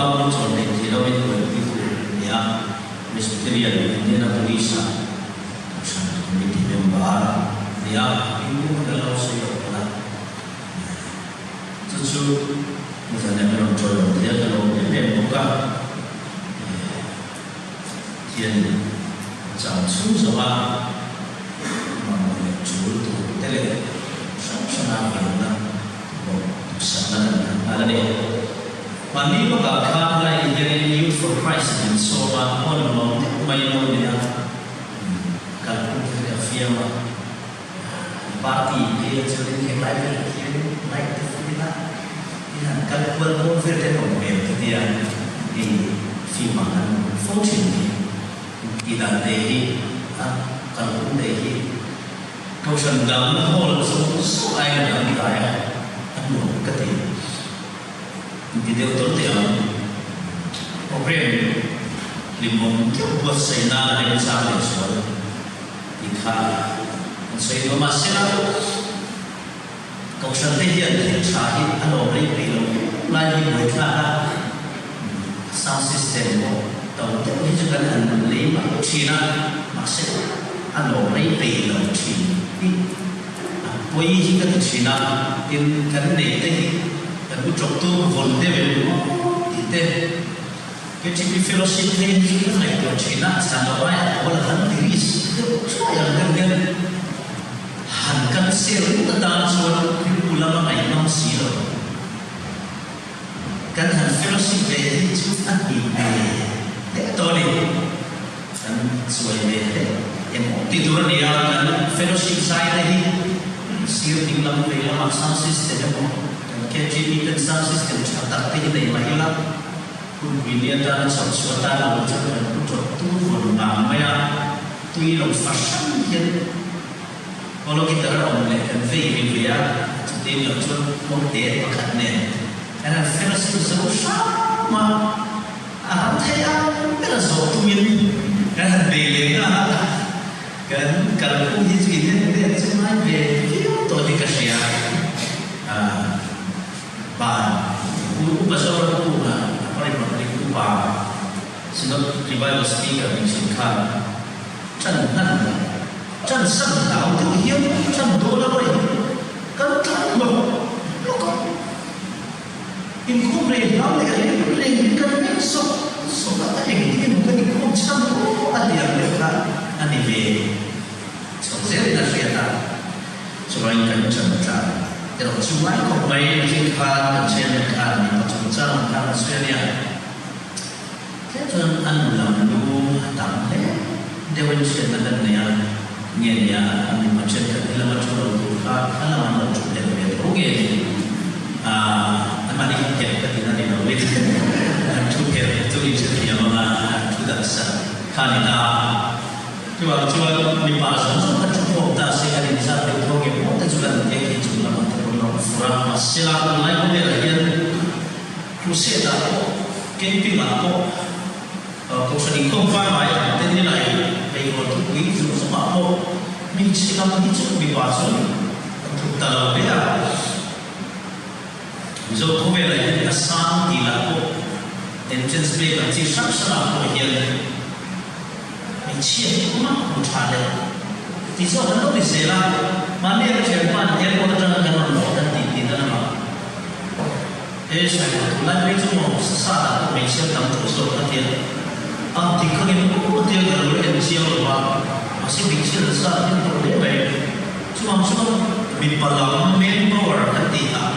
bao nhiêu chọn để thì đâu bên người đi phụ nhà Presbyterian nên là police sản mình thì member nhà in cũng là lâu xây dựng là chú một giờ này mình chơi rồi thì cái lồng để bên cũng cả thiên chào chú rồi mà chú tụ thế này sáng nào về là một sáng là đây mà nếu có cả khám lại thì cái youth for Christ and so mà con nó may mắn để các cái phía mà party kia cho đến cái lại về kia lại cái đó thì là các quân cũng về đến một miền thì khi mà phát triển thì là để các cũng để câu chuyện đó nó hồi sống số ai là những cái anh muốn cái gì thì điều tốt thì program limong buat saya nak ada masalah soal ikha saya itu masih kau sendiri yang cari anu beri belum lagi mereka sound system tahu tu ni juga anu lima Cina masih anu beri belum Cina boleh jika di Cina tin kan ni aku contoh volunteer itu KTP fellowship ni kita nak ikut China sama orang orang Inggris itu saya dengan hankan sel tentang soal ulama yang siro kan han fellowship ni itu anti itu ni kan soal ni yang tidur dia kan fellowship saya ni siro tinggal di dalam system KTP dan system catat ini mahilahคุณวิญญาณสัมสวดานเราจะเป็นผู้จดตู้คนบางไม่อะตุยลงฟัชชั่นยันพอเราคิดเราเนี่ยกันฟีวิญญาณจะตีเราจนมองเตะประคันเนี่ยแต่เราเฟรนซ์จะรู้ชอบมาเทียนเป็นสองตุยกันเบลล์นะกันผู้ที่จีนเนี่ยจะไม่เบลล์ตัวที่กระเชียบ้านผู้ประสบผู้นะsebab revival speaker yang singkat, jangan senang tu dia jangan dolar boleh, kan tak mau, lokal, inkome yang lagi kan so kata yang bukan inkome campur ada yang mereka ada be, so saya dah siapa, so yang kan campur. Kalau cuma kau main singkat dan singkat ni macam cara Australia. Cho anh làm luôn tạm thế đeo bên trên là lần này nghe nhà anh mà trên cái là mà cho đầu tư khá là mà đầu chủ đề về tổ nghề anh mà đi kẹp cái gì đó đi đâu biết anh chụp kẹp tôi đi chơi thì mà chụp đặt sẵn khá là na nhưng mà chụp mình bảo rằng chúng ta chụp một ta sẽ đi ra được tổ nghề một ta chụp lần cái thì chụp là một cái nó phù hợp mà sẽ làm lại vấn đề là hiện chụp sẽ là cái pin là câu chuyện không phải là tên như này bây giờ tôi quý dùng số bảo hộ mình chỉ làm những chuyện bị bỏ xuống thực tờ đấy là dù không về là những cái sáng thì là cô entrance bay là chỉ sắp sẵn là cô hiện mình chia cũng mắc một trả lời thì do nó bị dễ là mà nếu chuyện quan em có trong cái nó nổ ra thì nó là thế sẽ có lại mấy chỗ mà xa là mình sẽ làm thủ số các tiền thì không nên có tiêu cái lối em siêu là mà sẽ bị siêu là sao nhưng mà để vậy chúng bị bỏ lỡ manpower cái gì đó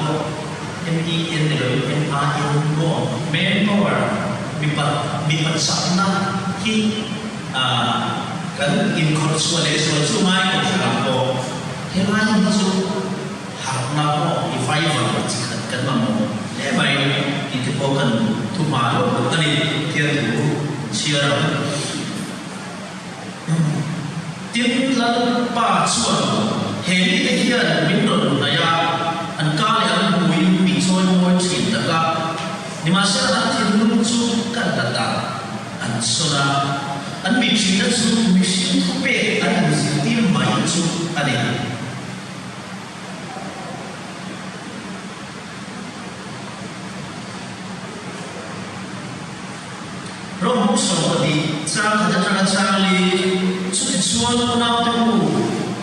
MEN rồi MIN có manpower bị bật sẵn na khi cái inconsolation số mai của chúng ta có thế mai như số học nào có thì phải vào chỉ cần cái mà để vậy thì cái bộ cần thu mà rồi cái này thiên thủ chia ra tiếp lần ba chuột hiện cái hiện mình đồn này anh ca này anh bùi bị soi môi chỉ tất cả nhưng mà sẽ là thiên luôn chú cần tất cả anh soi anh bị chỉ là chú bị chỉ không biết anh bị tìm bài chú anh ấy so di trang khada trang trang li chu ti chuan na te mu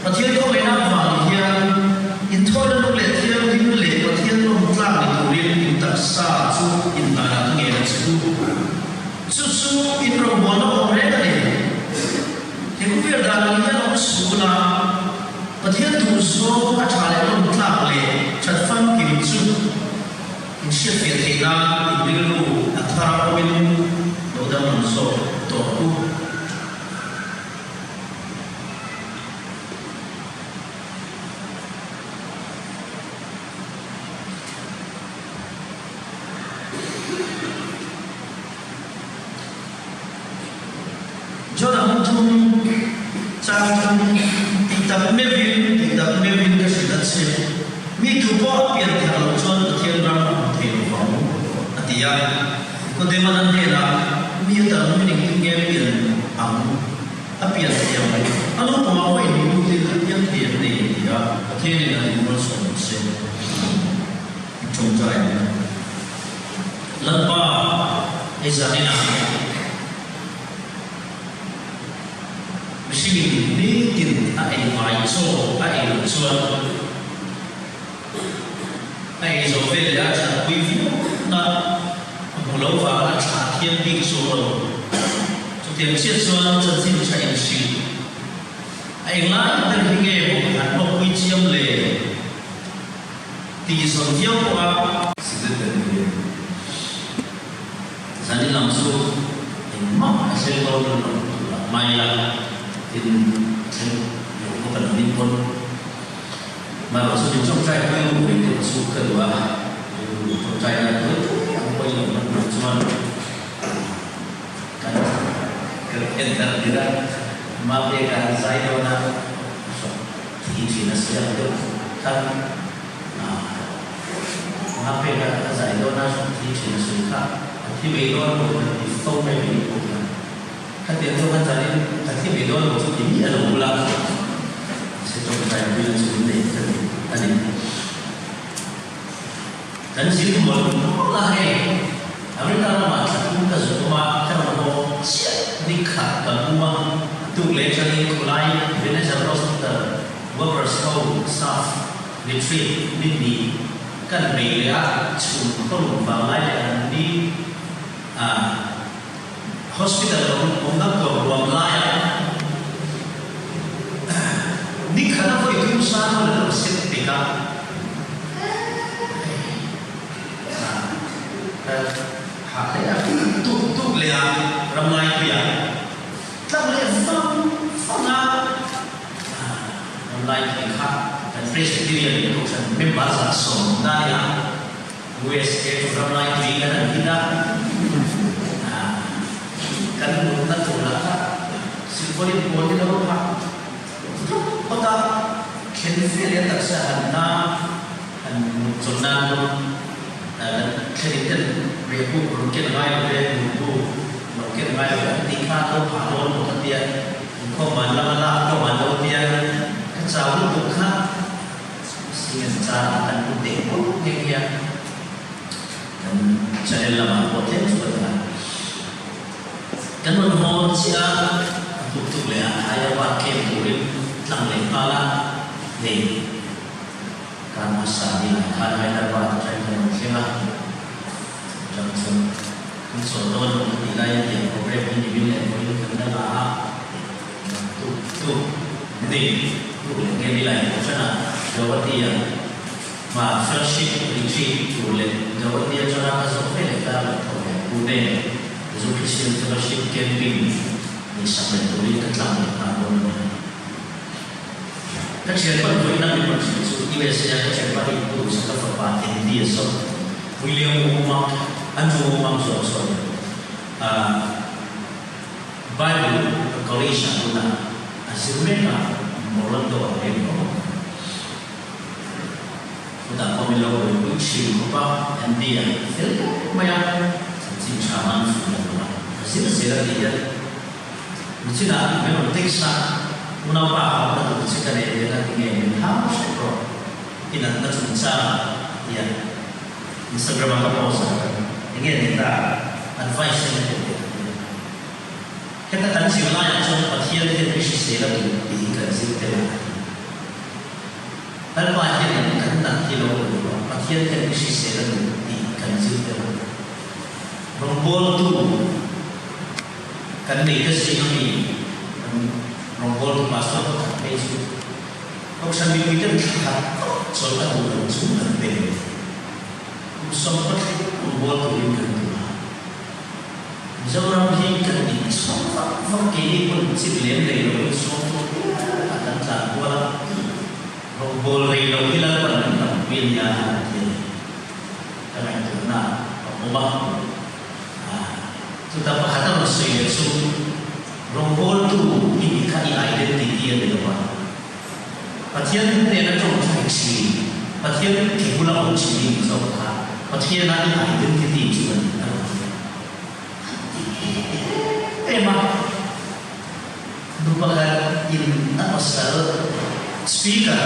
pathian ko ina wa hian in thola lu le thiam din le pathian lo tlang ni tu rin in ta sa chu in ta na nge na chu chu in ro mo no re na le he ku ver da ni na no su na pathian tu so a tha le lo tlang le chat fan ki chu in shit fi the na in bil lu a thara ko in lo da man so to ku Jordan tum trang tinta mevin ka sidat se mi tu po pian thal chon pathian ram thei lo atia ko de man de la mi ta mi ni nge pian ang a pian se anu po ma wai ni tu de pian pian de ya pathian ni na ni mo so se chong jai lan pa e zanina Sini ni tin ai mai so ai lu chuan ai zo ve la cha quy vi na mu lo wa la cha thiên địa so lo chu tiền chiết chuan chân xin chạy xì ai la ta hi nge bo han lo quy chiam le ti so thiau qua sự tình này gia đình làm số in ma sẽ lo mai là in sen yo ko tan din kon ma lo so trong trai ko yo ko ko su ka wa trong trai na ko yang ko yo na chuan kan ka enter dira ma pe ka sai do na so ti na sia do kan ma pe ka sai do na so ti na su ka ti be do ko ti so me ni ko kan dia tu kan cari tapi beda lah macam ini ada ulang saya coba saya bilang sebentar tadi dan sini pun lah Ambil nama satu kasutuma cara mau siap nikah semua tu lecture ni kulai bina jalan kita workers kau staff retreat ni kan mereka cuma kalau balai di hospital untuk ruang layak ni kerana kau itu sama dalam setika haknya tu lihat ramai dia tak boleh faham ramai dia dan presbyterian itu kan membahas sondaya USA ramai dia dan kita kan menurut ulama simbolik boleh dapat hak kota kenfil yang tak sahana dan zonan dan keritan rebu mungkin mai mungkin mai nikah atau palon mungkin dia kau mana kau mana dia kacau bukan sehingga cara dan putih pun dia dan cara lama potensi betul kan menurut saya untuk lihat ayat wakil murid tentang lepala ni karena sahaja karena ada waktu saya mungkinlah jangan contoh nilai yang program ini bila boleh kena lah tu ni nilai macam jawab dia ma friendship retreat boleh jawab dia cara kasih kita boleh so Christian fellowship camping ni sampai tulis tentang tahun kecil pun nak dimaksud so biasanya kecil pun itu sekarang pakai dia so William Umar Andrew Umar so Bible Galatians tu nak asalnya moral tu apa yang kita pemilu uji apa yang dia macam cintaman semua, hasil dia, mesti nak memang teksa, menapa apa tu jika dia nak ingin harus pro, tidak tercinta, ya, Instagram apa post, ingin kita advice yang dia, cái ta cần chịu lại trong và thiên thiên cái sự sẽ là đủ ý cần chịu thế nào tất cả thiên cần đặt thì lâu và thiên thiên cái sự sẽ là đủ ý cần chịu thế nào rong bol tu cần để cái sự này rong bol tu pastor tu tak begitu kau sambil kita lihat soal tu semua berbeza sempat rong bol tu juga Orang berikan di semua fakir pun sibling dari semua akan tak kuat. Rombol dari hilang pada tampilnya hati. Karena itu nak ubah. Kita berkata bersih itu rombol tu ini kai identiti yang dilakukan. Pasien itu dia nak cakap sih. Pasien kipulah uji ini soalnya. Pasien nak identiti juga. Memang merupakan pasal speaker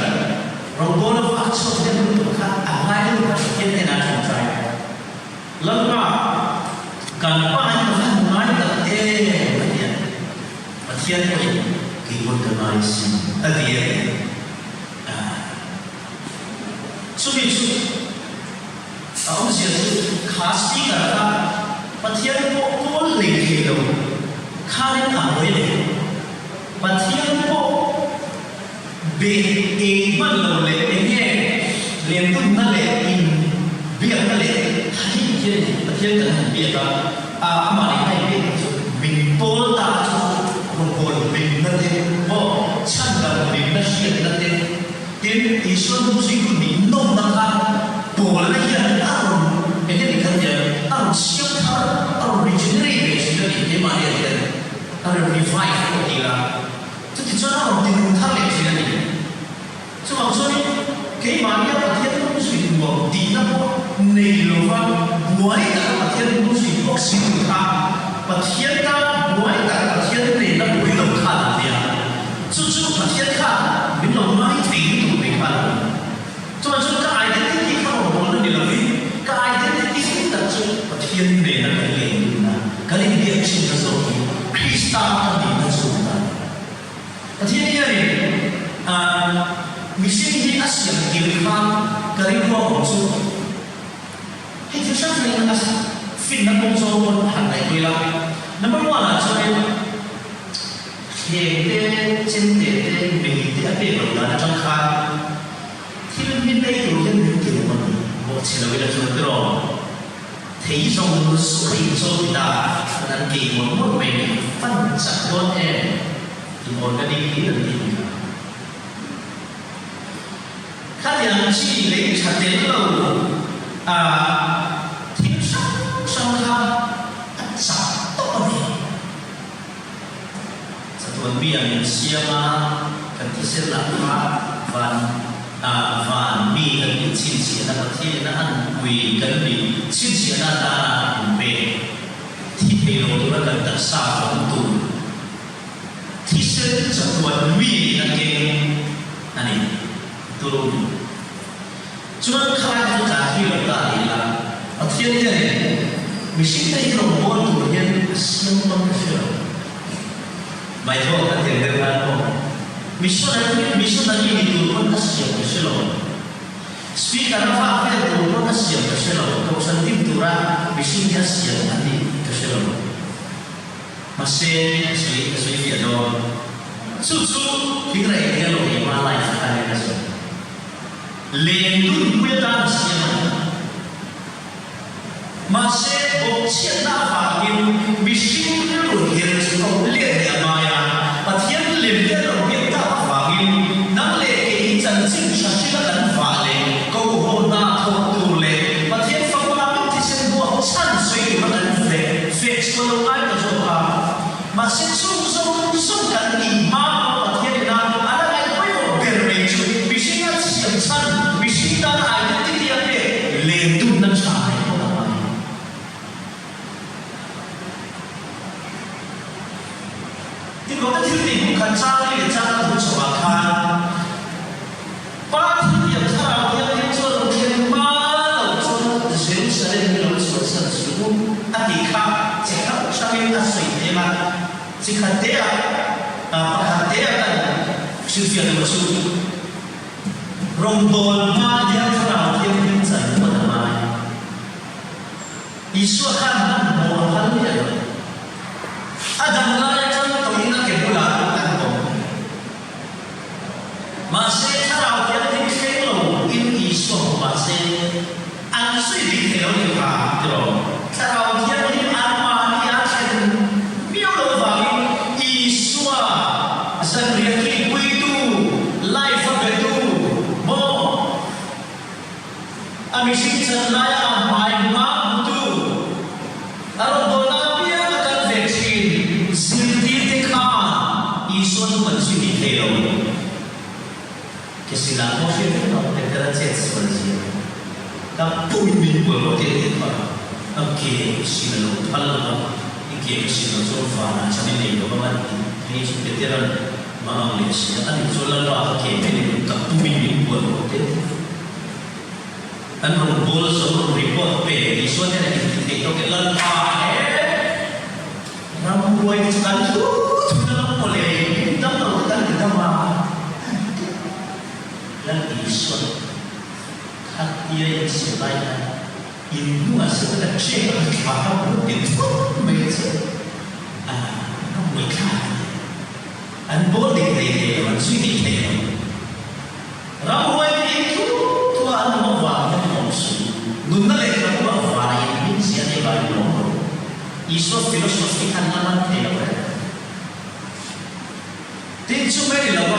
rombongan faktor yang merupakan apa yang kita nak capai. Lalu kampanye mengenai bagian keyboard device bagian. Sudah awak siapa khas speaker bagian pokok lagi tu. Karen apa ini? Pasien po be mana le ini lembut mana in biar mana hari ini pasien kan biar apa ni hai bin pol tak pol bin nanti bo chandra bin nasi nanti tin isu musik bin nom nak pol lagi arum ini dikerja arum siapa arum regenerate ini mana dia ada revive kita, jadi jangan orang tinggal lagi sini ni. Sebab ni, keimanan kita tu mesti buat tidak nilai buat kita kita mesti buat singkat, kita buat kita tidak boleh lupa dia. Justru kita bila mana itu mereka. Sebab identiti kita orang ni lebih, identiti kita tu kita tidak boleh. Kalau dia cinta sesuatu. Krista di Tuhan. Jadi ini, misi ini asyik kita kerana bangsa. Itu sahaja yang asyik fitnah bangsa pun handai kita. Nombor dua, jadi kita cinta begitu apa berlaku jangka. Kita minta itu yang kita mahu. Buat kita terus. Thấy trong số hình số ta đang kỳ một mình phân chặt đốt em thì một cái đi là gì khác nhau chỉ lấy chặt đến lâu thiếu sót trong tham chặt tốt đi satu biang siapa kan tisela và mi gần như chín chỉ là một thiên là ăn quỳ gần như chín chỉ là ta về thì điều đó là gần tất cả phong tục thì sẽ cho tuần mi là cái này tôi cho nên khai chúng ta khi là ta thì là ở thiên nhiên này mình sinh ra trong một tổ nhân siêu tâm siêu bài thơ là tiền đề ra không Missionary itu pun asyik berselok. Speaker apa itu pun asyik berselok. Kalau sentim turah, misi asyik nanti berselok. Masih dia doang. Susu kita ini loh yang malai sekali asyik. Lendun kita asyik mana? Masih bukti apa yang misi itu dia suka lihat dia maya. Pasien lihat dia nang lệ cái chân chính sản xuất là phá lệ câu hồn na thôn tu lệ và thiên phong la biết thì sẽ buộc chân suy của nó về về số lâu ai có số mà sẽ sung cần đi mà và thiên na anh ấy quay vào biển mình chú vì sinh ra siêu chân vì sinh ra ai biết thì dia về lên tu nâng sai không là vậy thì có cái thứ gì cũng cần sao đi để sao cũng sợ khăn Atika, cakap sambil asli, memang สิขัดเดียขัดเดียกันชื่อเสียงมาชูรงโดนมาเดียวเราเทียมเป็นสันนิบาตมาอิสวะขันนั้นโมหันเนี่ยอาดัมลายจันตรงนี้นักเก็บกุหลาบตั้งตรงมาเสียถ้าเราเทียมที่เข่งลงอินอิสวะมาเสียอันสุดที่เข่งลงที่ขาเดียวถ้าเราเทียมที่อันมาเนี่ยเช่นมิโอโลวาอิสวะสันเรียกที่กุยตูไลฟ์เบตูโมอามิชิจันลายอาหมายมาบุตูอารมณ์โบราณเปียกันเวทีสิทธิเทคาอิสวะทุกคนสุดที่เข่งลงKesilapan mungkin kita berkata seperti itu. Tapi minggu berikutnya kita, okey, silalu, kalau ikut silalu sofa, macam ni juga macam ni seperti Malaysia, tapi soalan apa ni? Tapi minggu berikutnya, dan berbol sebelum report pe, isu ni kita kita lepas, ramai buat sekali tu, sudah boleh, kita melakukan kita mah. Dan Islam hati yang selain ini masih ada cekak faham itu macam mereka boleh dia manusia dia ramai itu Tuhan membuatnya manusia guna lagi membuat ini siapa yang baru Islam filosofi kan nama dia tidak cuma di dalam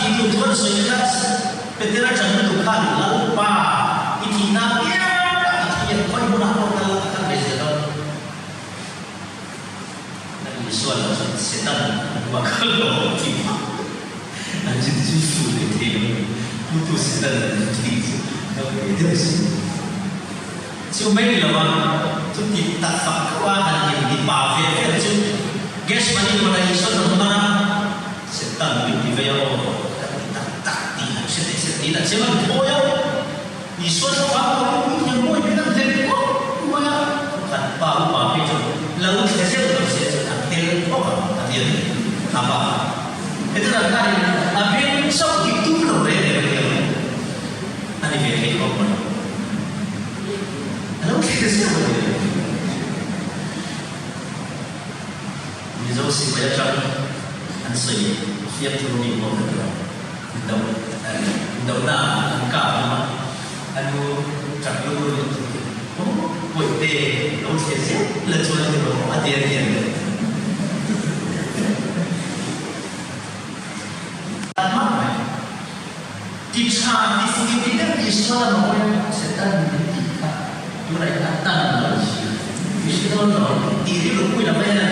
itu Tuhan saja petera jangan tukar lalu pak itu nabi itu yang kau ibu nak kalau akan bersama dan Yesus setan bakal tiba nanti justru itu putus setan itu itu sih cuma ini lah tu kita fakwa yang di pavia itu guys mana mana Yesus mana setan tiba ya tidak cuma boya, Islam apa pun yang boya kita tidak boya, tanpa apa itu, lalu kita siapa nanti apa apa, itu nanti apa yang sok itu loh ini apa, lalu kita siapa ini jauh sih banyak cara, ansoi, siap turun di bawah đầu là cả anh chẳng luôn buổi tề đâu sẽ xếp lần cho anh được có tiền mắt này thì sao thì phụ nữ đó thì sao là mọi sẽ tăng đến tỷ cả chỗ này đã tăng là gì vì sao đó thì cái lúc cuối là bây giờ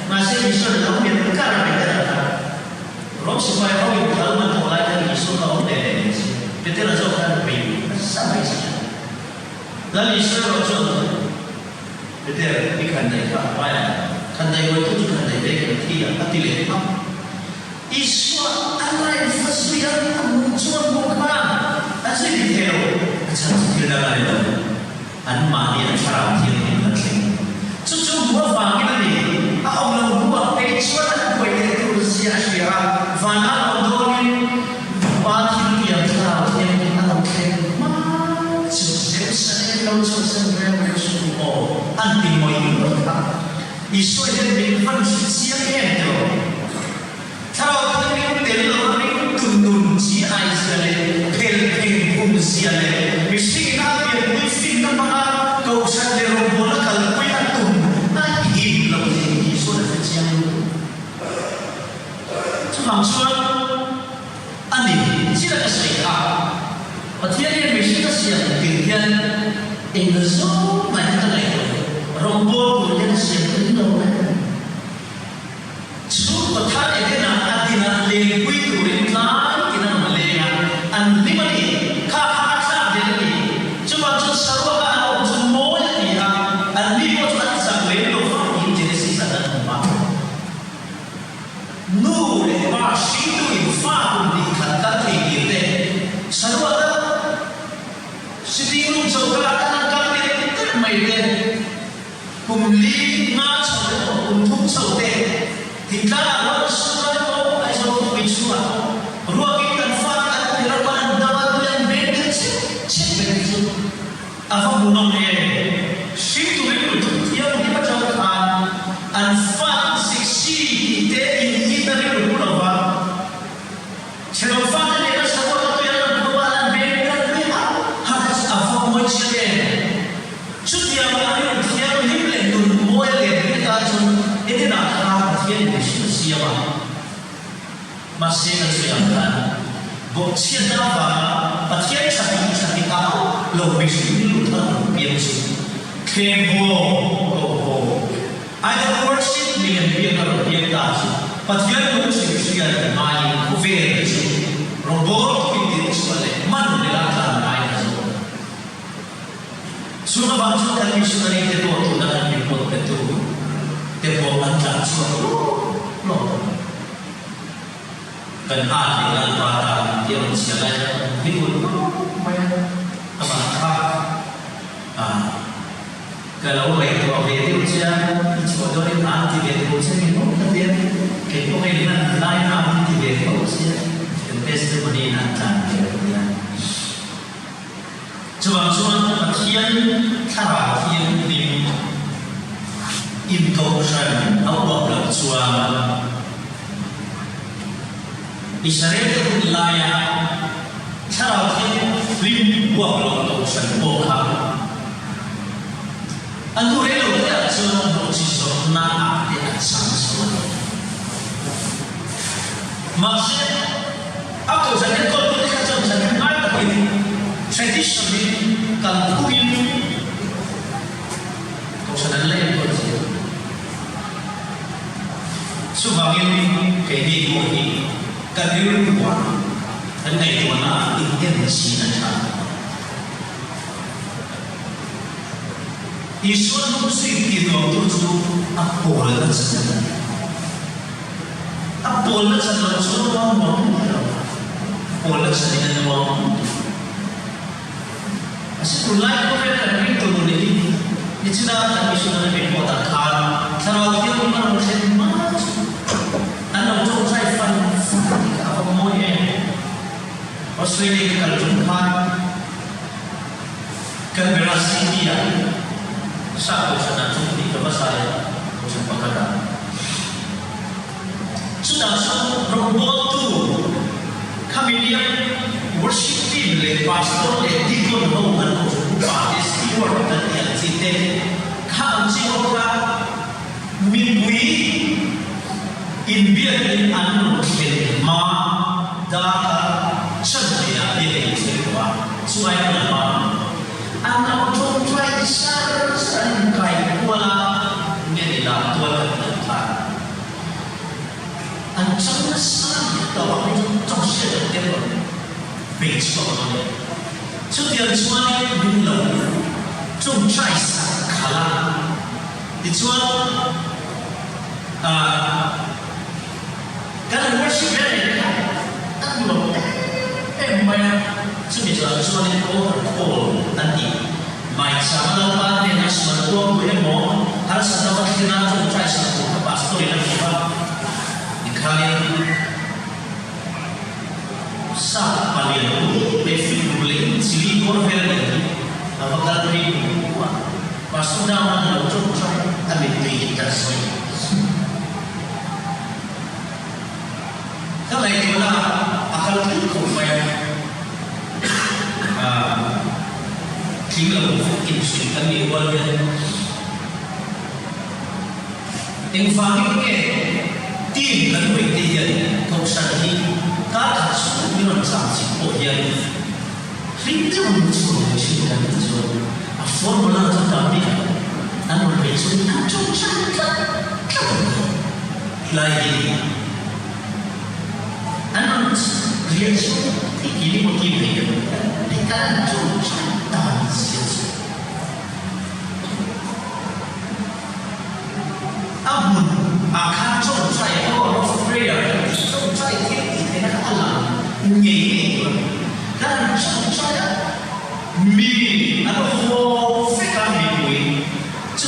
mà sẽ vì sao là không biết cả là bây giờ Rok supaya kau yang tahu mentolak dari isu kau dari betul aja kan begini sampai saja. Lalu isu rojol betul ikan dari apa ya? Kan dari itu juga dari mereka tidak hati leh. Isu apa yang fasilitas muncul bukan asal detail. Macam tidak ada itu. Anu mani yang cara dia nanti. Cucu buat bagi ni. Aku buat isu ada buat itu sia-sia. Fana Odoni Batin yang tahu yang kita tahu macam saya kalau saya bersuruh anti moying isu yang dilakukan siapa yang tahu kalau kita telur ini tundun si Aisyah pelpeng pun siapa mesti nak dia mesti nak mana kau sadar robola kalau kau yang tun nak hidup lagi isu yang siapa maksud ani tidak sesuai. Artinya mesti siap kemudian Indonesia macam itu. Rombol kemudian siap kemudian. Suruh kata ini nak adina lengkui kuring lain kita Malaya. An lima ni kah asal jadi. Cuma tu sarwa kan semua ni an lima tu tak sampai tu ini jenis sisa dan empat. Nur Mashidu infahum di kata ini sarwa sedih jauh akan kami mày lên cùng lý ngã sầu cùng thúc sầu tệ thì ta là nó sửa nó ai sầu cũng bị sửa ruộng cái tận phát ăn thì nó còn đâu lên đến đến chết về cái gì à không muốn nói này ship to be put here đi bắt đầu ăn phát succeed để in đi tới cái lúc nào vào chỉ có phát này nó sẽ có cái là nó qua ăn về cái này ha à không muốn chơi chút nhiều mà nó theo những lệnh đường mỗi lệnh cái ta chọn cái nào khác thiên để sử dụng mà sẽ là sự an toàn bộ chiến đấu và thiên sát cái áo lâu bị sử dụng thân biến sự kèm hồ ai đã worship mình biến là biến ta và thiên cũng sử dụng ai cũng về sự robot cái gì đó là man để làm ra ai là sudah bangsa kami sudah ini tu dengan import itu, tempoh antar suatu loh. Dan dengan para yang siapa hidup apa kalau itu itu dia itu dari anti itu dia kemudian kita dengan lain anti itu dia testimoni nanti dia Cuman kian cara kian dim intosan Allah bersuara Israel layak cara kian dim buat intosan boham Antu relo dia cuman bersisok nak dia sama maksudnya aku jadi kalau kita kacau jadi ada ini traditionally kalau kuil kau sedang lain pun subangin kini ini kadiru buat dan itu mana intensi nanti Yesus mesti kita tuju apa yang sedang apa yang sedang semua orang apa yang sedang orang Sekolah itu kan itu boleh. Itu dah kami sudah berbuat akal. Kalau dia orang bersemangat, anda untuk saya faham apa mau ye. Australia kalau jumpa kan berasi dia. Satu sana cuma di saya jumpa kada. Sudah satu robot tu kami dia worship team le pastor le deacon ho kan ko ba this keyword kan ya site kham chi ho ka min bui in bian in an le ma da chan ya ye se wa suai na ma an na to try sar san kai wala ne la to ka ta an chan na sa ta wa to se de被说的，这点说云楼，种菜撒卡拉，你说刚才我是别人看，但我没有，这边说的多难题，买什么的话，那什么多不要摸，还是什么跟他种菜撒，他把所有的地方，你看。Sah paling basic boleh silikon velvet apakah beri buah pasal dalam untuk kami kita semua kalau itu lah akal kita supaya tinggal mungkin sudah kami buatnya yang faham ke tim kan berarti kau sendiri các số như là sản xuất của dân khi theo một số người sinh ra những số formula trong đó đi anh muốn biết số nào trong sáng các là gì anh muốn riêng số thì kỹ một kỳ về để các trong sáng tạo sự anh muốn khăn trong trái của prayer trong trái thiên nghĩ các trong trái mi anh hồ phải làm gì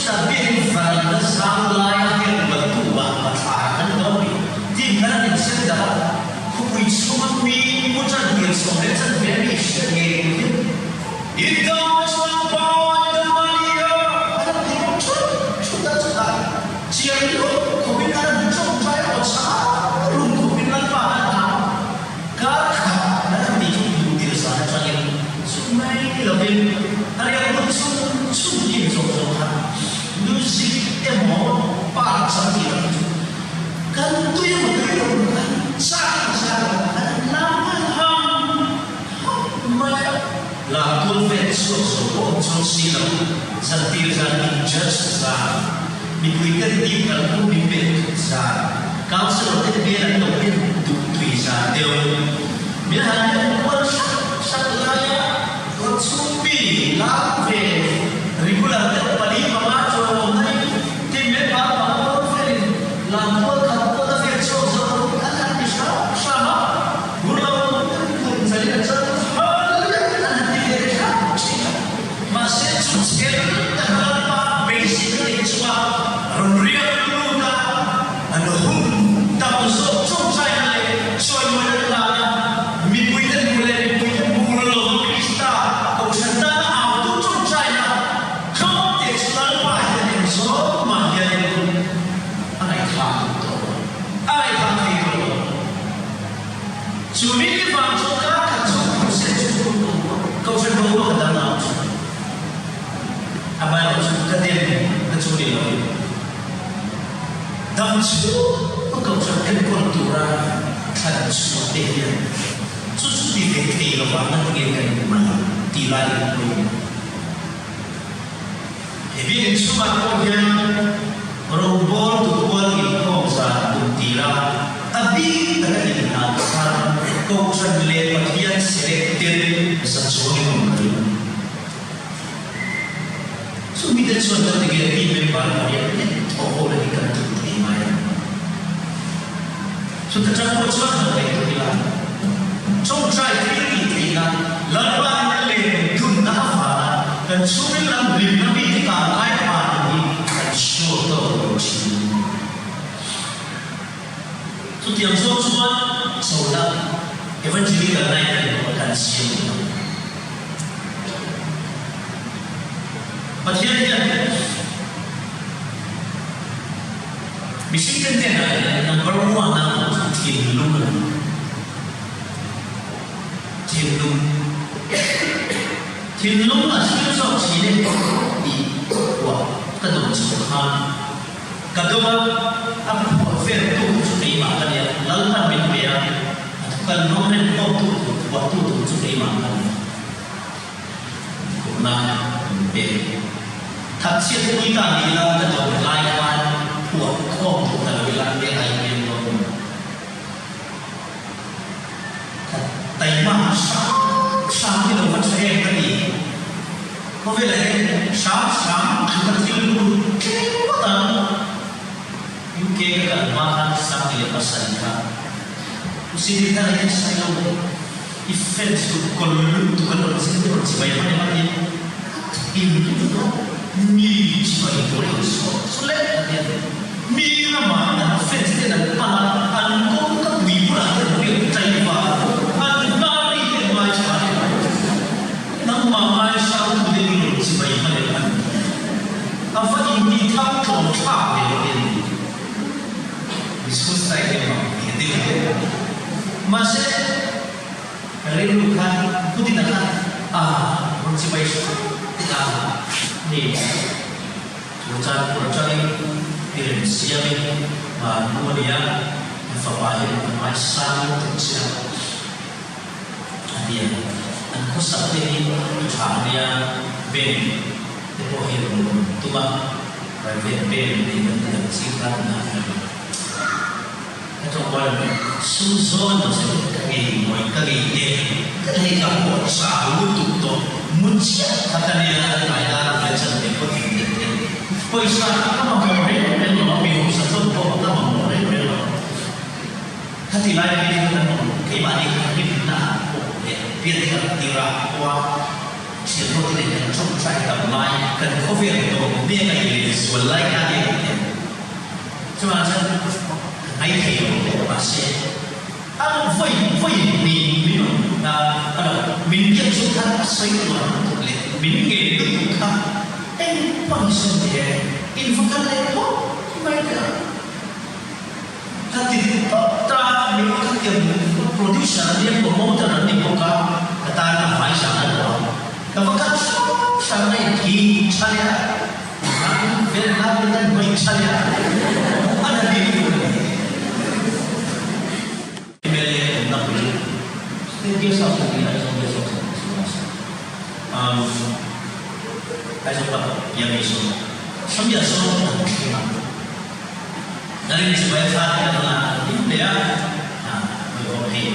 sa bin vai na sang lai hen batu ba patha kan do ni ti na ni sen da khu wi suma mi mo chan ni so le chan very shen ye it goes on board the money ta ti mo chu da cha chi ai ko ko bin na ni chong chai o cha rum ko bin na pa na ka kha na ni ju ti sa na cha ye su mai lo bin ari ko su ni so so ha music emo para sa ti kan tu yang mo sa na la convention so sila sa tiran just sa biguitan di kalung bibit sa council of the bill to bin to sa deo bihan ko sa laya ko sumbi la ve regular de pali pamacho nai timme pa pa fe la ko ka ko da fe so so ala ni sa ma gulo ko sali sa masih sekali terhadap basically cuma real luna anu tahu so saya le so mana mi puitan bulo krista kau senda auto so saya kau tekstal pahit so mahal ai kan itu cumi di bangsa kau kau semua kadang abang suka dia mencuri lagi. Dan semua kau cakap kultura ada semua dia. Susu diketi lawan dia kan mana tilai itu. Jadi semua kau yang rombol tu buat itu sah tila. Tapi ada yang nak kau cakap bagian selektif sesuatu yang so kita sudah tiga tim berbagai yang oh lagi kan tu lima ya. So tercapai suatu hal itu hilang. So saya ini lawan le tunda apa dan sudah lebih kita kaya pani dan suatu uji. So tiap semua saudara evangelis naik dan siapa. Pastinya, misi kita number one adalah tinlung. Tinlung asal so sini di wah kadang sekolah, kadang apa fair tu sudah makan ya, lalu kan berbeda, atau nomen waktu tu sudah makan. Nah, berbeda. Thật sự quý ta đi lên cái chỗ lai quan của không thuộc thời gian để ai biết đâu. Tại mà sáng cái đầu phát xe cái gì có vẻ là sáng thì mình chỉ luôn quá tận những cái gần mà han sáng thì là sáng cả usia kita yang saya lalu event tu kalau sini sebab mana ini tu mi sebagai orang soleh mi nama fans dan para angkong kewiburan dari Taiwan angkari macam nama macam itu sebagai mana apa ini tak tercap ini diskusi saya ini masih relukan putih nak sebagai ni Ucapan kirim siang kemudian fawahid masal tersiap dia aku sampai ucapannya ben depohir tuba private ben dengan sikap itu orang suzon kami ini kamu sahut tu muncul katanya ada macam itu Poisa kama mori dan mobil satu kama mori hati lain ini kan kembali ke kita biar kita tira wa เสียงรถเลยกันชมใจกับไล่กันเขาเวียนตัวเบี้ยไอ้เลยส่วนไล่กันเองใช่ไหมฉันไอ้เที่ยวเนี่ยมาเสีย非民民民间出他水暖嘞，民间都不看，哎，放心的，因为看来不买的，他的他没有看见 producer dia promoter ni buka kata nak mai sana dah, kalau kan sana ini caya, Vietnam kita mai caya, ada di dia satu dia apa yang itu sambil soal dari sebagai faham adalah dia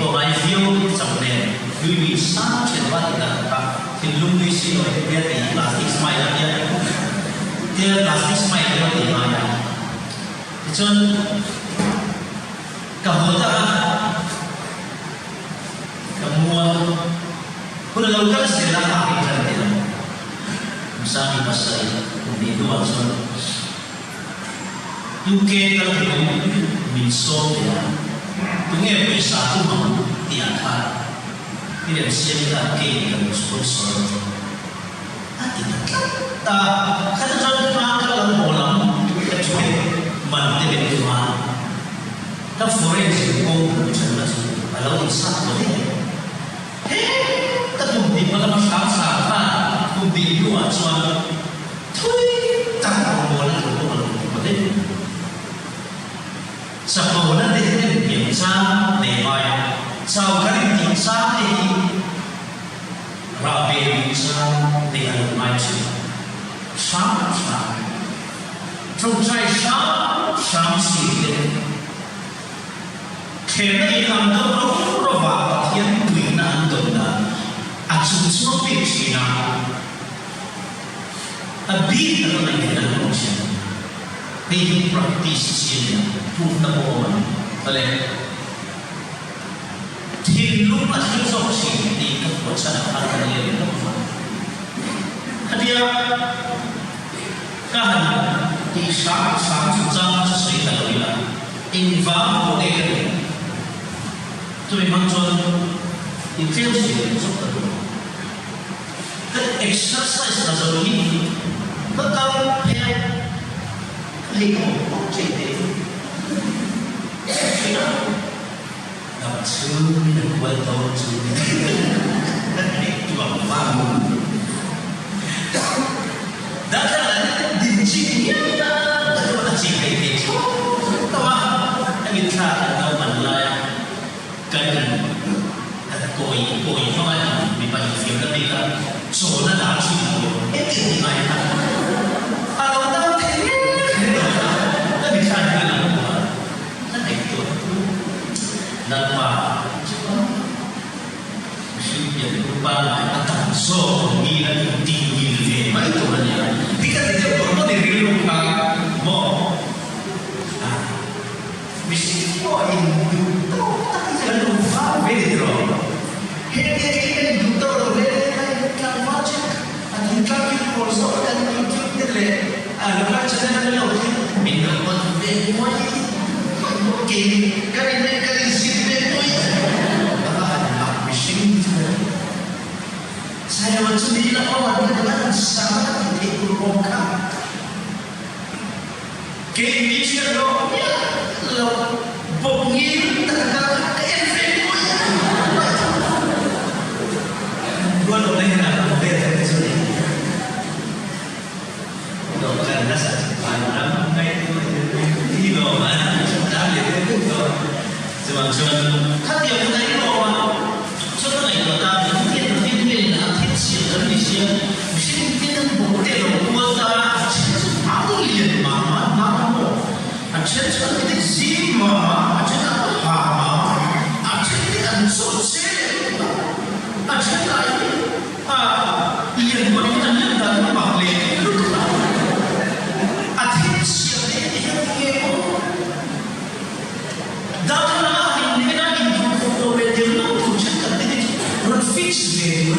pemain view sampai lebih sangat cepat dan tin lung di sini dia di plastik smile dia plastik smile dia di mana itu kamu Kuna lakukan sila kami kerana Masami pasal Hindi dua soal UK kalau kita Minso dia Tunggu satu mahu Tiada Tidak siapa ke Yang sponsor Tidak Kata contoh kalau bolam Kecuali Mantep itu Kita forensik Kalau satu Di malam saat di luar suara, tak boleh boleh. Sekolah ini biasa lewat, sekarang biasa ini rapi biasa dengan macam sama. Terusai sama sih. Kerana yang berubah yang berinan doa. Semua pikiran, abis dalam hidup manusia, hidup praktis ini pun terbawa oleh hidup asal sosial di keputusan akan yang dia kan di saat jam sesuai dengan invam boleh tu memang intensi seperti exercise nazar ini kalau lego jadi dapat semua dan buat tahu semua itu apa datang di sini ada cerita itu tahu kita tahu mana kan koi mana di banyak film mereka soalnya dah sih ini mana kalau tahu lebih cantik lagi itu nama mesti yang lupa akan so gila tinggi mana itu mana kita tidak perlu diri lupa mau mesti ini itu tapi jangan lupa beda He betul boleh kan macam ada kaki korso dan kaki dele ada macam mana minum kopi moi kari sipe moi apa mesti saya macam ni lah awak dengan sangat itu bukan kini cerita lo bongil tak Kalau mereka berbeza di sini, dokter dasar pandang itu mana sudah itu cuma kan dia punya itu sebenarnya itu tapi mungkin nanti siapa mesti kita boleh buat apa lihat mama aja kita sih mama aja apa aja kita sosial aja lihat buat kita ni dah nampak leh. Akhir siapa yang dah ini nak itu foto video tu cakap tadi, rut fix dia.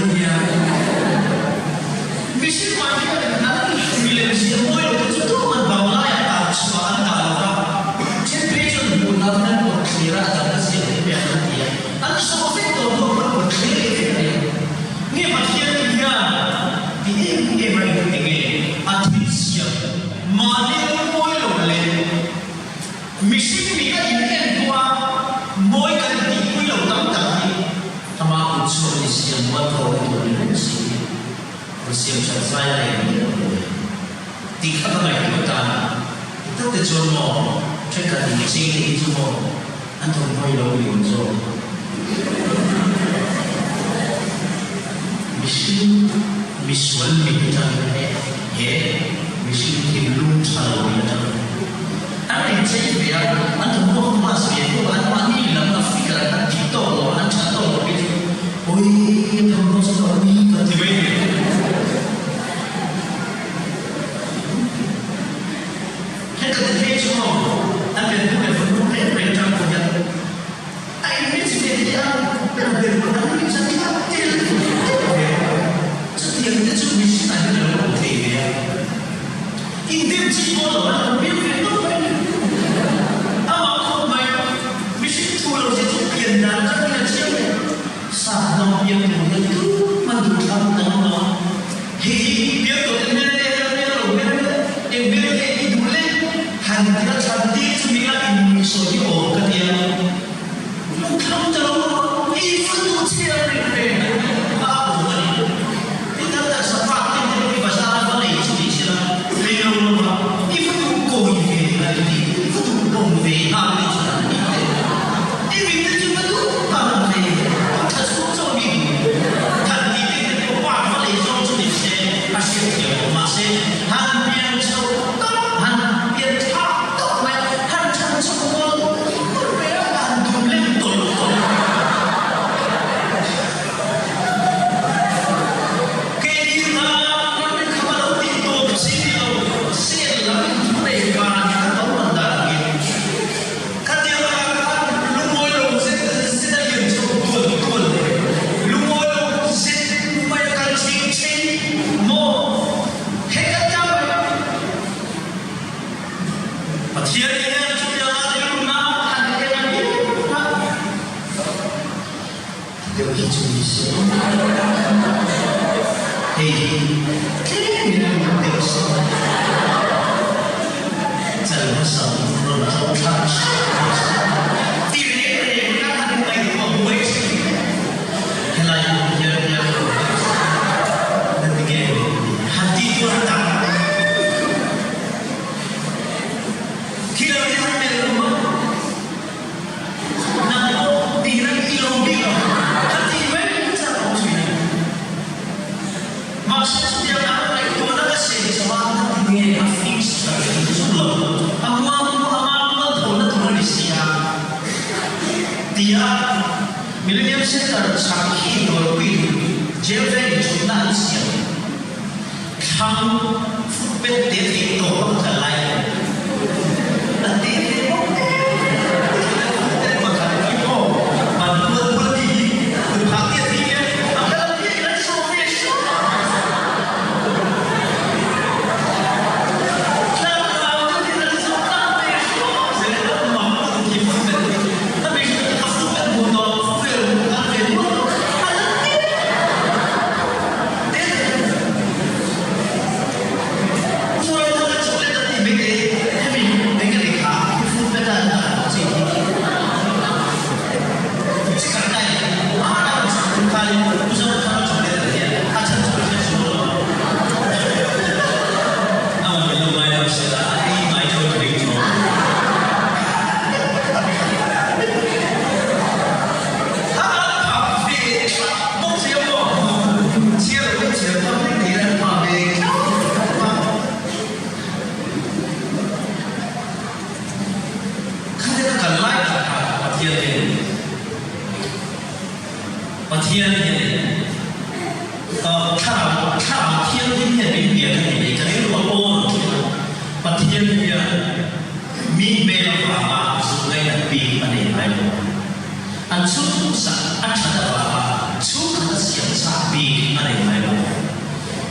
Misi macam mana? Bila misi boy itu tu man bawa ya tak suara tak ada. Jadi tu bukan nak berkira atau siapa yang dia. Tapi semua itu tu berkira. Ni macam dia. Ini macam ini. Atisya. Mana boy le. Misi ni kan ini dua boy kan tipu lo tak tahu. Sama unsur misi yang buat kau itu misi. Siap saya ini, tiga kali kita terjemah, cakap di sini terjemah, antum boleh lalu unsur. Misual kita ni, misil belum selalu kita. Tapi saya biar antum boleh masuk itu, antum ini lama fikirkan kita, antum tahu itu, oh ini antum masuk ini kerja.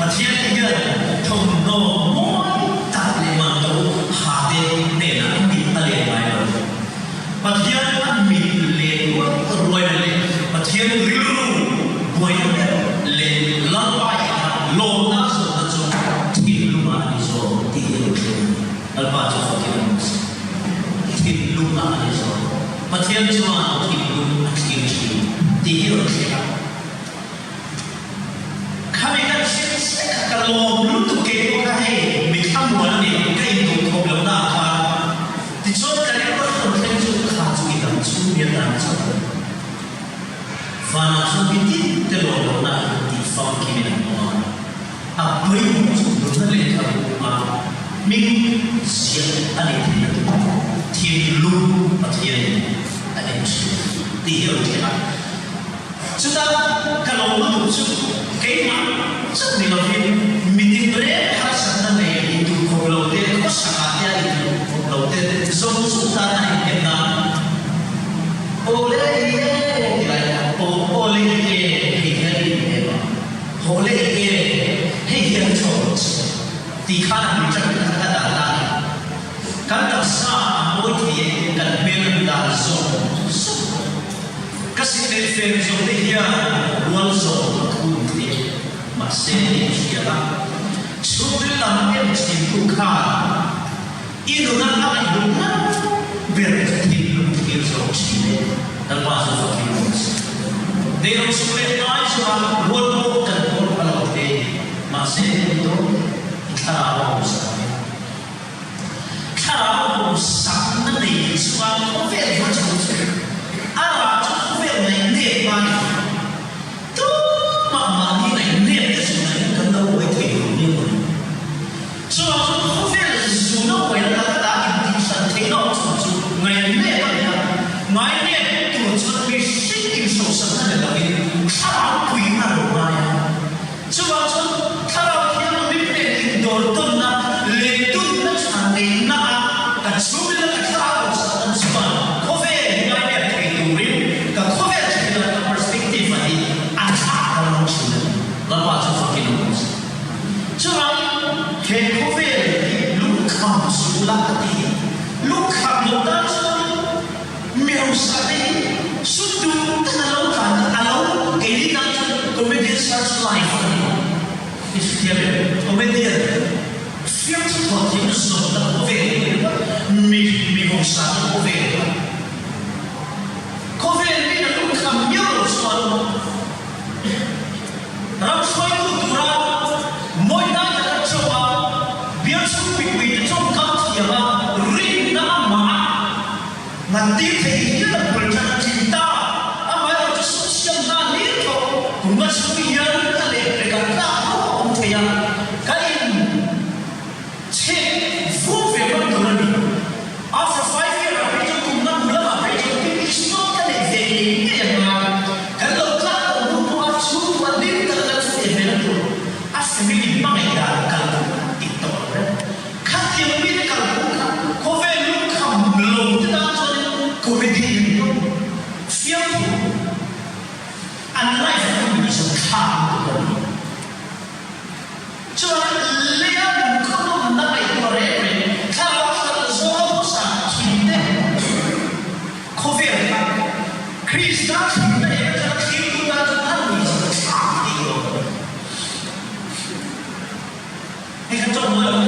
Mathias hiền thông nô mỗi ta lệ mà đâu hà đê để là bị ta lệ bài rồi mà hiền ăn bị lệ rồi lệ mà hiền riu buổi lệ lăng bài lô na số na số thì lúc mà đi số thì hiền alba cho phải hiền thì lúc mà đi số mà hiền cho thì lúc thì hiền kalau untuk kita hai mikam buat ni kita itu problem nak kan dijual kali apa orang tu khaju kita cuma dan cuma fana tu binti telur nak difam kini nak orang apa yang tu boleh kalau ming siap ada tiada lu atau ada tiada tiada sudah kalau untuk kita Jadi kalau meeting berapa hari sana itu kalau dia kau sakitnya itu kalau dia semua sultan yang kita oleh dia oleh dia cakap di kana bicara kata datang kan dasar amoy dia kan bela dasar kasih referensi dia luar zon dia masih siapa sudah lama cipuka itu nak berarti itu sini termasuk fakir dia sudah aja bukan kalau dia masih itu cara usah nanti suatu fakir macam apa fakir ni mana tu mama ni so aku feel sudah boleh kata di sana tengok tu ngai ni tu macam mesti susah nak lagi kalau punya rumah so kalau kita mesti dorong nak letun nak cari nak kan semua nak tahu dan semua cover ngai ni itu kan cover kita perspektif ini ada dalam sini lepas tu fakir so Kekove lukam sulati lukam lodaso meusari sudu tanalokan alau kailan comedian starts life istiabe comedian fiat totin so da kove mi vosari kove ni lukam meusari ramsoi kultura moina nanti kita berjalan cinta, apa itu sosial itu, kemudian kali berkata aku yang kali cek full family after 5 years apa itu kumna mula apa itu semua kali jadi yang kalau kalau buat suatu hari kalau event itu asli ini mengenai kalau itu kan yang ini kalau cover kamu belum comedy fearful and life is calm so lihat kalau nak itu kalau semua besar kita cover Kristen kita yang kita harus calm itu kita coba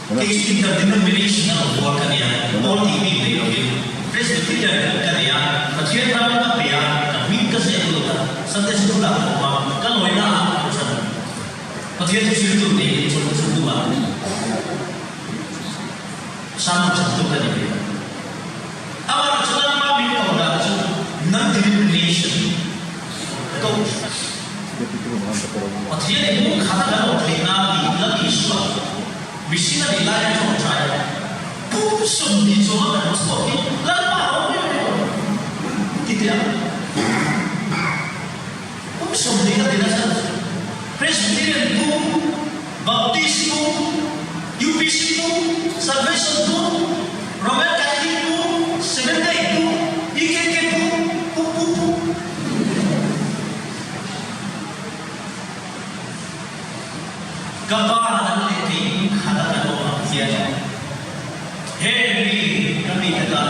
interdenomination of work kaniya all TV Presbyterian kaniya macam apa dia kami kasi itu sampai sekolah kalau ina macam itu situ ni semua sama satu kaniya awak jangan mahu orang non-denomination itu macam itu kata kalau kita lagi suatu Bisina di lain orang saya, pusing di zaman dan sebagainya. Lalu tidak, pusing dia tidak saja. Presbyterian tu, Baptist tu, UPC tu, Salvation tu, Roman Catholic tu, Seventh Day tu, IKK tu, kapal dan leti khada kan orang dia hei kami kata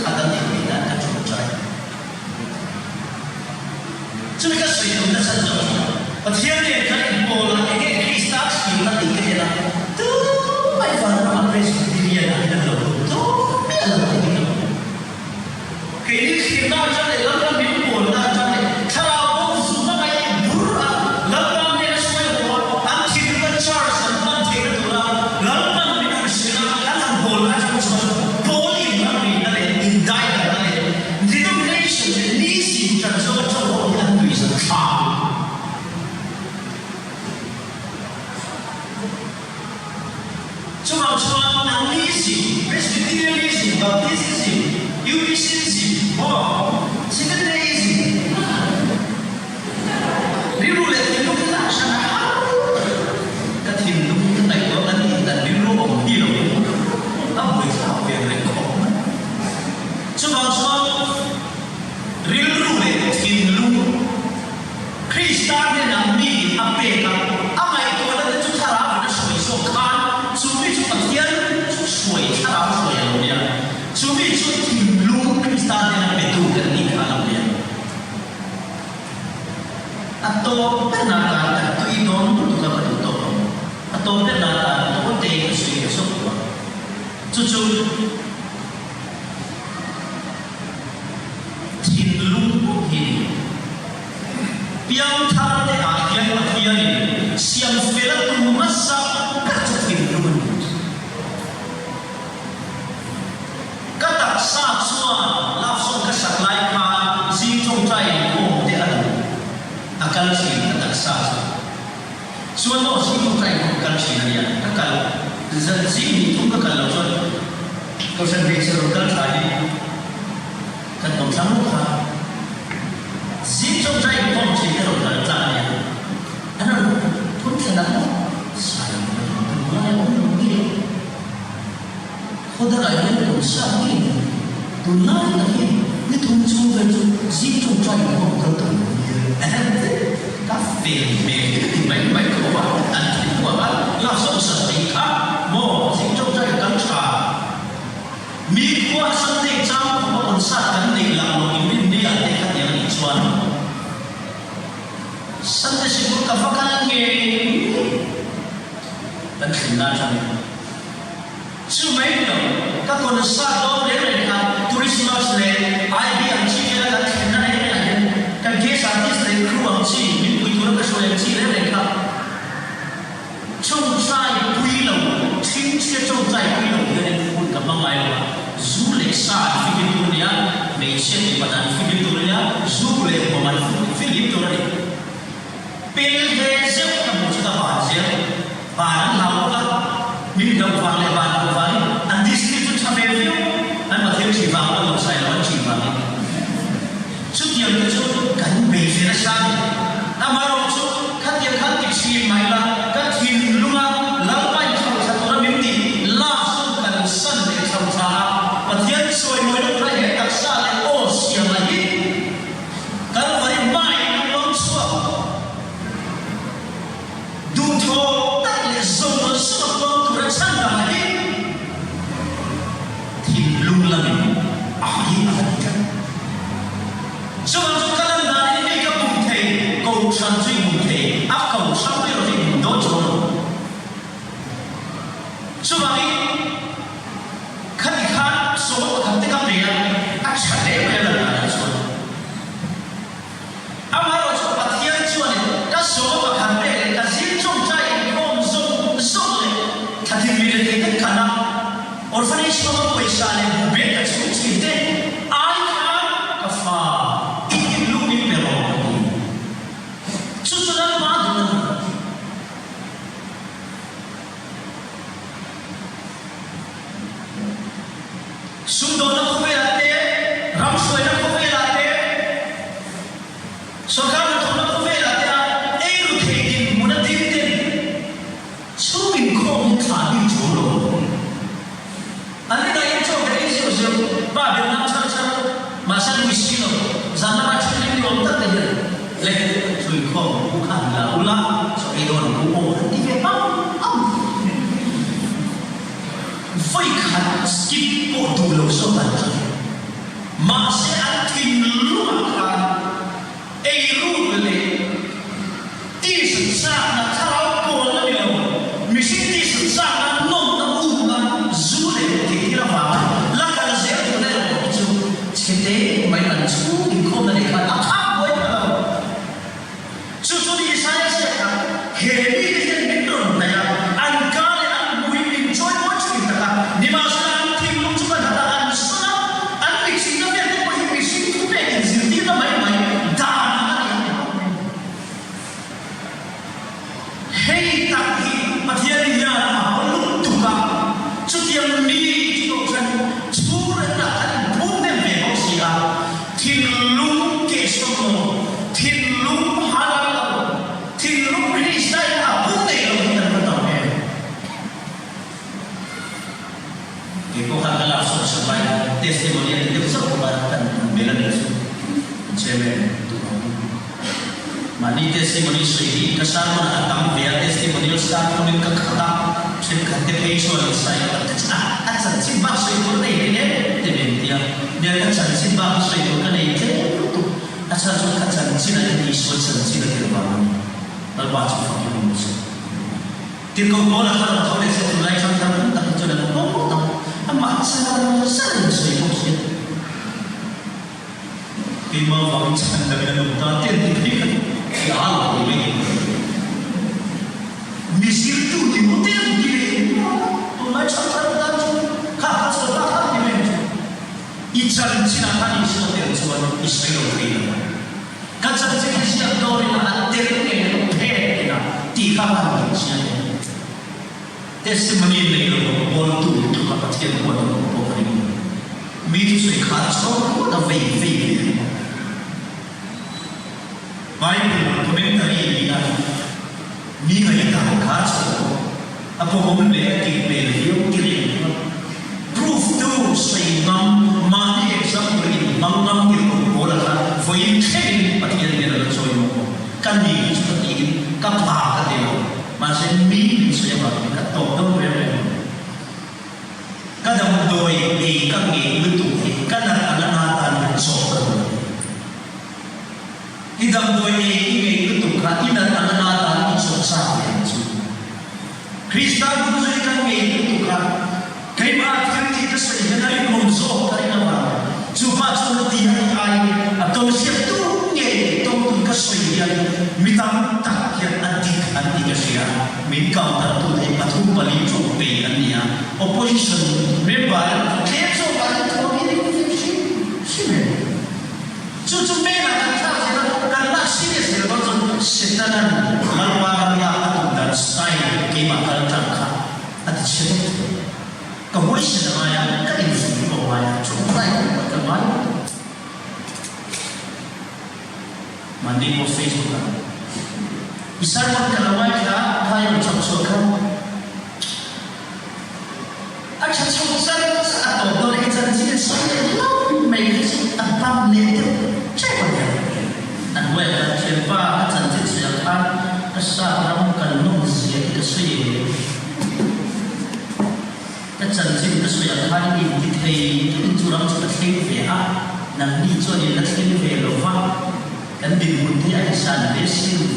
khada leti dan kacau cai cuma kasih itu dah saja pasien ni kan bola ini Kristus kita tinggal dah tu mai faham apa dia dah dah tu biar lagi kini kita jadi dalam mimpi bola jadi kalau semua baik buruk dalam dia semua anti kita charge anti kita dalam mimpi semua dalam bola semua body mami dari indai dari denomination ini sih terjauh yang bisa kah cuma anisi presbyterianism baptism UPCism oh secularism dulu lagi itu kita sangat kan Hindu kita itu kan kita dulu orang bilang apa itu yang mereka cuma dulu lagi Hindu Kristen yang ni apa itu ada tu cara ada suai kan suami tu bagian suai cara suai yang dia suami tu Hindu Kristen yang betul kan ni kalau dia atau pernah atau idon tu kan betul atau pernah atau teh suai semua cucu Hindu ini yang thar de akhir akhir ini siang fela tu masa kacau Hindu kata sah semua langsung ke saklai kan si congcai oh dia akan si kata sah semua si congcai akan si dia akan si itu akan langsung kau sendiri serukan tadi kan kau sama kan si congcai kau si serukan tadi anak pun senang saya mulai mungkin खुदा का ये तो शादी तो ना नहीं ये तुम जो कर जो जी जो चाहिए वो कर दो काफी मैं को बात अंतिम हुआ बात लाभ सब का वो जी जो चाहिए कम छा मी को संदेश जाम को उनसा करने लगा इन इंडिया देखा दिया नहीं चुन संदेश को कफकान के बंदना चाहिए cuma itu, kalau satu orang yang turis masuk le, IBM ciri ada kena ini aja, kan dia sahaja sering keluar ciri, minggu itu orang kesuai ciri mereka, cungcai puilau, cincin cungcai puilau, jadi pun kapan main, zule saat fikir dunia, Malaysia di badan fikir dunia, zule pemain fikir dunia, pilih siapa kamu sudah baca, barang lawan, minum vale andis itu sampai view dan materi civang atau saya lawan civang setiap itu kan beza sekali amaran itu kan dia kan diksi mailah kan hinlunga lampai satu orang mimpi langsung kan san dari sama materi soal modal terakhir tak salah oh siapa lagi kalau beri main orang suap duto tak lesson suap kurang lagi Hindu lagi, akhir akhir. Sebab kalau voi khát skip bộ đủ lâu số tận mà sẽ ăn thịt lúa khát ấy luônเลยที่ศึกษาหน้าเท้าโกนแล้วเนี่ยมิใช่ที่ศึกษาหน้าโน้มน้ำอุ่นน้ำจูเลยที่เราว่าลักษณะเสียตัวเนี่ยจูเช่นเดียวไม่นั่นจูดิ้งคนนั่นเองครับข้าวไว้แล้วจูที่ใช้เสียครับเฮลี่ที่จะเป็นต้นนะครับอันการอันบุยเป็นช่วยวัดชีวิตนะครับนี่มาสร้างทีมลุงจุกันนะครับอันสุนัขอันมิสิ่งนั้นเนี่ยก็ยังมิสิ่งที่เป็นสิ่งที่เราไม่ด่าให้ตัดที่ประเทศนี้นะมันลุกตุกะชุดยังมีที่เราจะชูเรื่องนั้นพูดเนี่ยเป็นของสิ่งที่ลุงเกษรที่ลุงฮาลาลที่ลุงคริสต์นะพูดเนี่ยเราไม่ต้องทำเนี่ยที่พวกเขาเล่าส่วนสบายเทสติโมเนียลที่เขาบอกว่าท่านเบลล์สุดเชื่อไหมMani testimoni sih, kesan mana kami biar testimoni saat kami kekata, sih kata visual saya kata, asan sih bahasa itu ni dia kesan sih bahasa itu kan itu, asan tu kesan sih nanti visual sih nanti lepas, lepas tu fakir musuh. Tiada orang kalau tahu dia satu lagi sama tak tu dah tahu, amat sangat sih musuh. Lima orang cakap dengan muda tiada Allah ini misir tu di motel di mana cakap kata sesuatu ni ijan cina kali sesuatu yang Israel ini kata cina siapa dori nak terkena terkena tiga kali siapa testimoni ni lo boleh tu apa cakap boleh ini mitu sekarang semua dah fake Bible commentary dia ni kita khas apa boleh dipilih kiri proof tu sehingga mani example ini mangam itu orang foi kering patian dia dalam soal kan ni seperti ini kapal dia masih min saya buat kat top kadang doi kan ni betul kan anak-anak soal Idam doi ini itu kan ina tangan itu sahaya itu. Kristus menunjukkan itu kan kaimat kita sebenarnya konsul karena apa? Cuma dia atau siapa tu ni itu kesulitan minta takkan anti kesia minta tentu dia patut balik coba ni opposition member keso balik tu ini sih. Cucu mana karena serius dia betul setan malwar yang dan style kemakal tangka ada cerita kau setan yang kan itu kau yang coba yang kembali mandi po Facebook kan bisa kalau mereka kaya mencoba action susah atau boleh jadi saya mereka apa itu cek dan mereka siapa cantik siapa kesalahan kalau siapa kesulitan kecantik kesulitan ini kita curang seperti dia nanti jadi nanti dia lupa dan dibuat dia sana desi